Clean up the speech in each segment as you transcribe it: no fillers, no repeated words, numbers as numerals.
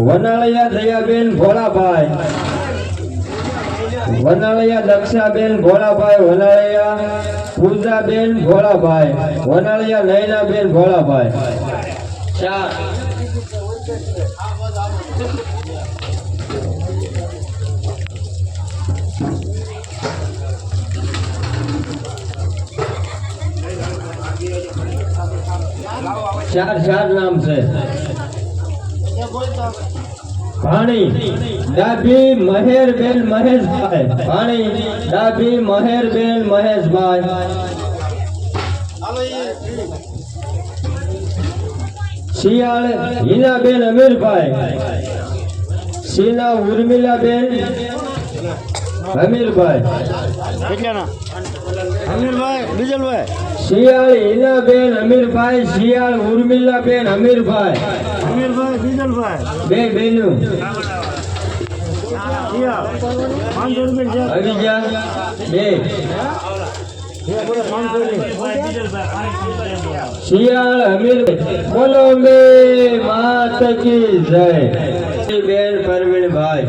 વનાળિયા દયાબેન ભોળાભાઈ, વનાળિયા દક્ષાબેન ભોળાભાઈ, વનાળિયા પૂજાબેન ભોળાભાઈ, વનાળિયા નયનાબેન ભોળાભાઈ. 4 નામ છે. ભાણી ડાભી મહેરબેન મહેશભાઈ, ભાણી ડાભી મહેરબેન મહેશભાઈ. શિયાળ હિનાબેન અમીરભાઈ, સીના ઉર્મિલાબેન અમીરભાઈ, શિયાળ હિનાબેન અમીરભાઈ, શિયાળ ઉર્મિલાબેન અમીરભાઈ, બે બેનું અવિજા બે. શિયાળ અમીર બોલો મે માત કી જય. બેન પરવીણભાઈ,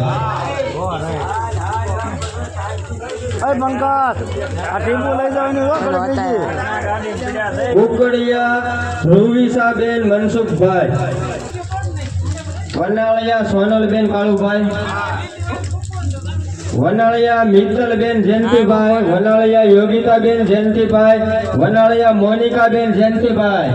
કુકડિયા ધ્રુવિસાબેન મનસુખભાઈ, વનાળિયા સોનલબેન કાળુભાઈ, વનાળિયા મિત્તલબેન જયંતિભાઈ, વનાળિયા યોગિતાબેન જયંતિભાઈ, વનાળિયા મોનિકાબેન જયંતિભાઈ.